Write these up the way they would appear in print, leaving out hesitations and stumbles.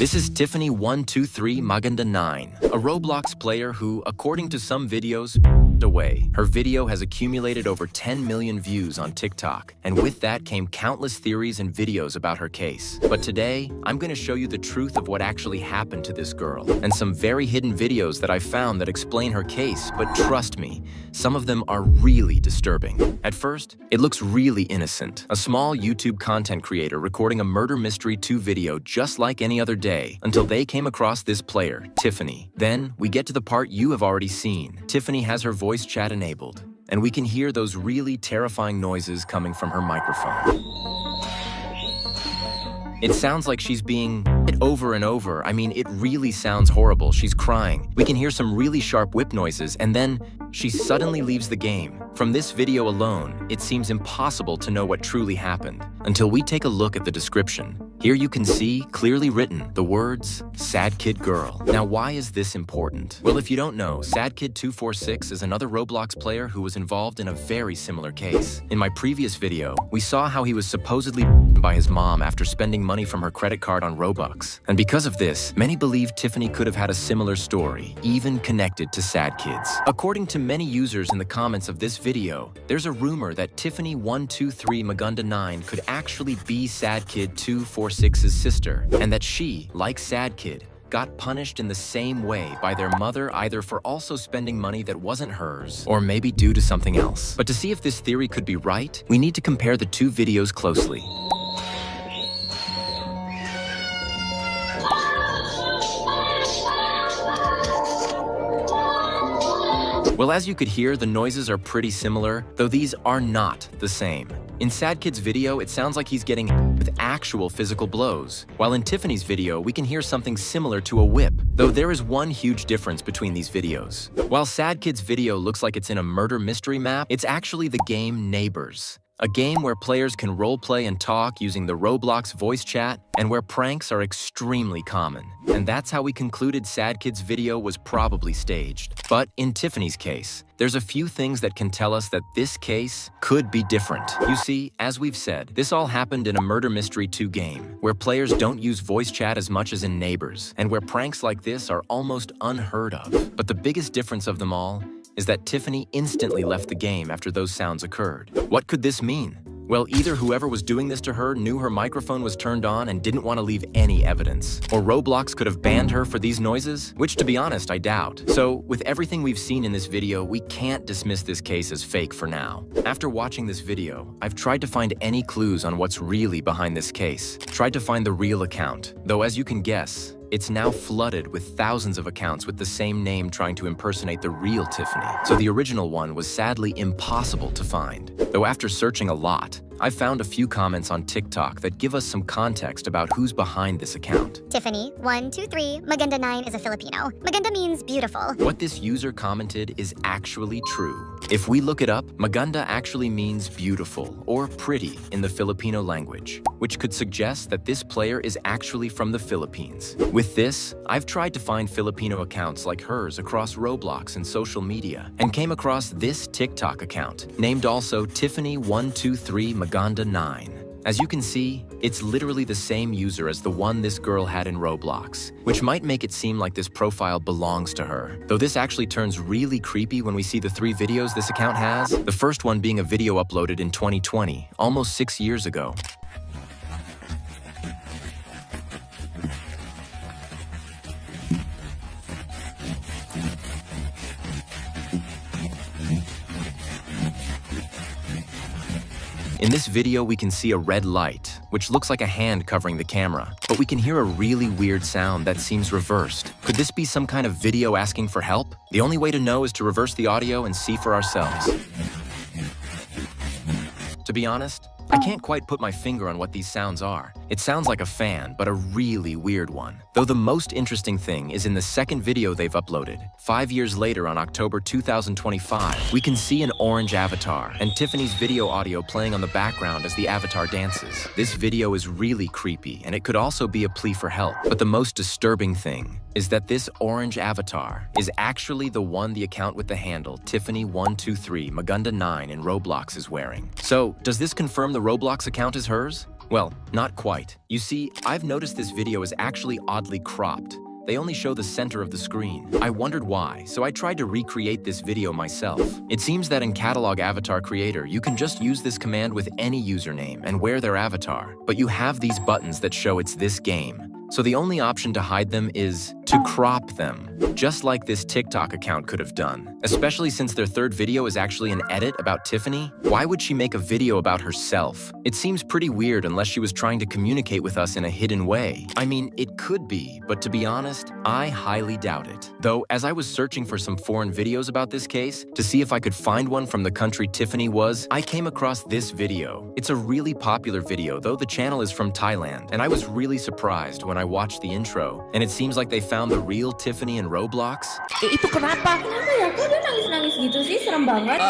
This is Tiffany123 Maganda 9, a Roblox player who, according to some videos, away. Her video has accumulated over 10 million views on TikTok, and with that came countless theories and videos about her case. But today, I'm going to show you the truth of what actually happened to this girl, and some very hidden videos that I found that explain her case, but trust me, some of them are really disturbing. At first, it looks really innocent. A small YouTube content creator recording a Murder Mystery 2 video just like any other day, until they came across this player, Tiffany. Then, we get to the part you have already seen. Tiffany has her voice chat enabled, and we can hear those really terrifying noises coming from her microphone. It sounds like she's being hit over and over. I mean, it really sounds horrible. She's crying. We can hear some really sharp whip noises, and then she suddenly leaves the game. From this video alone, it seems impossible to know what truly happened until we take a look at the description. Here you can see, clearly written, the words, Sad Kid Girl. Now, why is this important? Well, if you don't know, Sad Kid 246 is another Roblox player who was involved in a very similar case. In my previous video, we saw how he was supposedly by his mom after spending money from her credit card on Robux. And because of this, many believe Tiffany could have had a similar story, even connected to Sad Kids. According to many users in the comments of this video, there's a rumor that Tiffany123 Maganda 9 could actually be Sad Kid 246's sister, and that she, like Sad Kid, got punished in the same way by their mother, either for also spending money that wasn't hers, or maybe due to something else. But to see if this theory could be right, we need to compare the two videos closely. Well, as you could hear, the noises are pretty similar, though these are not the same. In Sad Kid's video, it sounds like he's getting hit with actual physical blows, while in Tiffany's video, we can hear something similar to a whip, though there is one huge difference between these videos. While Sad Kid's video looks like it's in a murder mystery map, it's actually the game Neighbors. A game where players can roleplay and talk using the Roblox voice chat, and where pranks are extremely common. And that's how we concluded Sad Kid's video was probably staged. But in Tiffany's case, there's a few things that can tell us that this case could be different. You see, as we've said, this all happened in a Murder Mystery 2 game, where players don't use voice chat as much as in Neighbors, and where pranks like this are almost unheard of. But the biggest difference of them all is that Tiffany instantly left the game after those sounds occurred. What could this mean? Well, either whoever was doing this to her knew her microphone was turned on and didn't want to leave any evidence, or Roblox could have banned her for these noises, which to be honest, I doubt. So, with everything we've seen in this video, we can't dismiss this case as fake for now. After watching this video, I've tried to find any clues on what's really behind this case, tried to find the real account, though as you can guess, it's now flooded with thousands of accounts with the same name trying to impersonate the real Tiffany. So the original one was sadly impossible to find. Though after searching a lot, I've found a few comments on TikTok that give us some context about who's behind this account. Tiffany123 Maganda 9 is a Filipino. Maganda means beautiful. What this user commented is actually true. If we look it up, Maganda actually means beautiful or pretty in the Filipino language, which could suggest that this player is actually from the Philippines. With this, I've tried to find Filipino accounts like hers across Roblox and social media, and came across this TikTok account, named also Tiffany123 Maganda 9. As you can see, it's literally the same user as the one this girl had in Roblox, which might make it seem like this profile belongs to her. Though this actually turns really creepy when we see the 3 videos this account has, the first one being a video uploaded in 2020, almost 6 years ago. In this video, we can see a red light, which looks like a hand covering the camera, but we can hear a really weird sound that seems reversed. Could this be some kind of video asking for help? The only way to know is to reverse the audio and see for ourselves. To be honest, I can't quite put my finger on what these sounds are. It sounds like a fan, but a really weird one. Though the most interesting thing is in the second video they've uploaded. 5 years later on October 2025, we can see an orange avatar and Tiffany's video audio playing on the background as the avatar dances. This video is really creepy, and it could also be a plea for help. But the most disturbing thing is that this orange avatar is actually the one the account with the handle Tiffany123 Maganda 9 in Roblox is wearing. So, does this confirm the Roblox account is hers? Well, not quite. You see, I've noticed this video is actually oddly cropped. They only show the center of the screen. I wondered why, so I tried to recreate this video myself. It seems that in Catalog Avatar Creator, you can just use this command with any username and wear their avatar, but you have these buttons that show it's this game. So the only option to hide them is to crop them, just like this TikTok account could have done. Especially since their third video is actually an edit about Tiffany. Why would she make a video about herself? It seems pretty weird unless she was trying to communicate with us in a hidden way. I mean, it could be, but to be honest, I highly doubt it. Though, as I was searching for some foreign videos about this case, to see if I could find one from the country Tiffany was, I came across this video. It's a really popular video, though the channel is from Thailand, and I was really surprised when I watched the intro, and it seems like they found the real Tiffany in Roblox. Itu kenapa? Kenapa ya? Kok dia nangis-nangis gitu sih? Serem banget.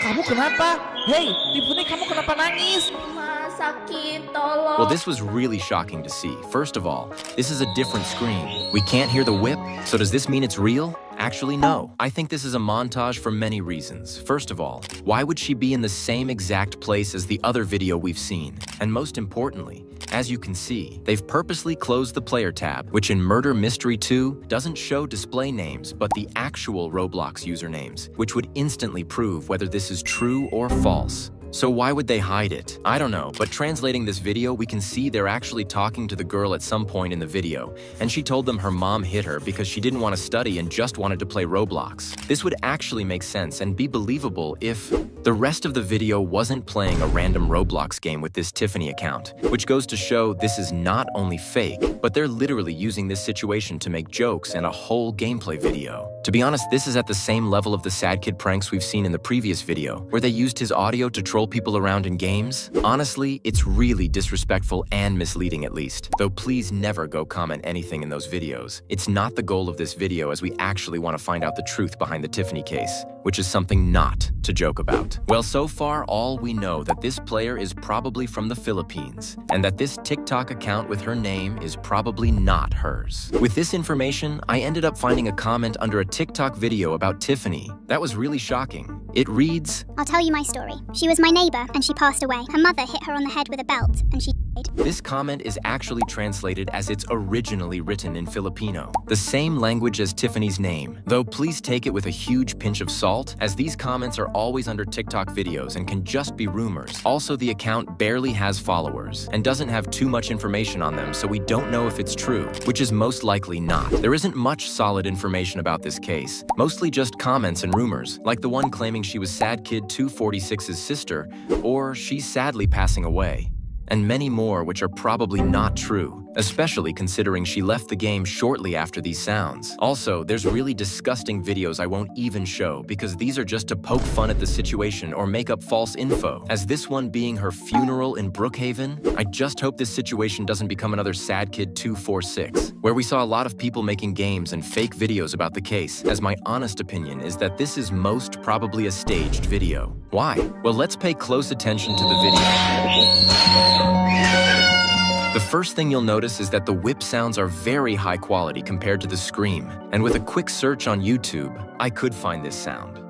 Kamu kenapa? Hey, Tiffany, kamu kenapa nangis? Ma, sakit, tolong. Well, this was really shocking to see. First of all, this is a different screen. We can't hear the whip, so does this mean it's real? Actually, no. I think this is a montage for many reasons. First of all, why would she be in the same exact place as the other video we've seen? And most importantly, as you can see, they've purposely closed the player tab, which in Murder Mystery 2 doesn't show display names, but the actual Roblox usernames, which would instantly prove whether this is true or false. So why would they hide it? I don't know, but translating this video, we can see they're actually talking to the girl at some point in the video, and she told them her mom hit her because she didn't want to study and just wanted to play Roblox. This would actually make sense and be believable if the rest of the video wasn't playing a random Roblox game with this Tiffany account, which goes to show this is not only fake, but they're literally using this situation to make jokes and a whole gameplay video. To be honest, this is at the same level of the sad kid pranks we've seen in the previous video, where they used his audio to troll people around in games. Honestly, it's really disrespectful and misleading at least. Though please never go comment anything in those videos. It's not the goal of this video, as we actually want to find out the truth behind the Tiffany case, which is something not to joke about. Well, so far all we know that this player is probably from the Philippines, and that this TikTok account with her name is probably not hers. With this information, I ended up finding a comment under a TikTok video about Tiffany. That was really shocking. It reads, I'll tell you my story. She was my neighbor and she passed away. Her mother hit her on the head with a belt and she died. This comment is actually translated as it's originally written in Filipino, the same language as Tiffany's name. Though please take it with a huge pinch of salt, as these comments are always under TikTok videos and can just be rumors. Also, the account barely has followers and doesn't have too much information on them, so we don't know if it's true, which is most likely not. There isn't much solid information about this case, mostly just comments and rumors, like the one claiming she was Sad Kid 246's sister, or she's sadly passing away, and many more which are probably not true, especially considering she left the game shortly after these sounds. Also, there's really disgusting videos I won't even show because these are just to poke fun at the situation or make up false info, as this one being her funeral in Brookhaven. I just hope this situation doesn't become another Sad Kid 246, where we saw a lot of people making games and fake videos about the case, as my honest opinion is that this is most probably a staged video. Why? Well, let's pay close attention to the video. The first thing you'll notice is that the whip sounds are very high quality compared to the scream, and with a quick search on YouTube, I could find this sound,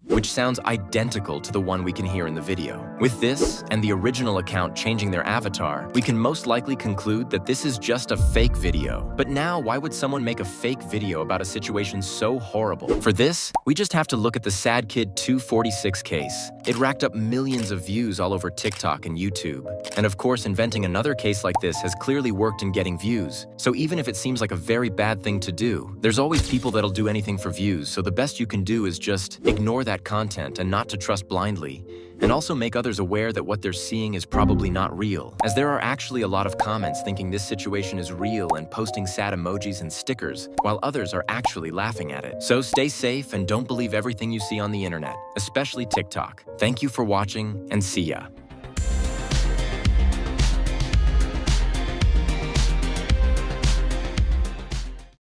which sounds identical to the one we can hear in the video. With this, and the original account changing their avatar, we can most likely conclude that this is just a fake video. But now, why would someone make a fake video about a situation so horrible? For this, we just have to look at the Sad Kid 246 case. It racked up millions of views all over TikTok and YouTube. And of course, inventing another case like this has clearly worked in getting views. So even if it seems like a very bad thing to do, there's always people that'll do anything for views, so the best you can do is just ignore that content and not to trust blindly, and also make others aware that what they're seeing is probably not real, as there are actually a lot of comments thinking this situation is real and posting sad emojis and stickers, while others are actually laughing at it. So stay safe and don't believe everything you see on the internet, especially TikTok. Thank you for watching, and see ya.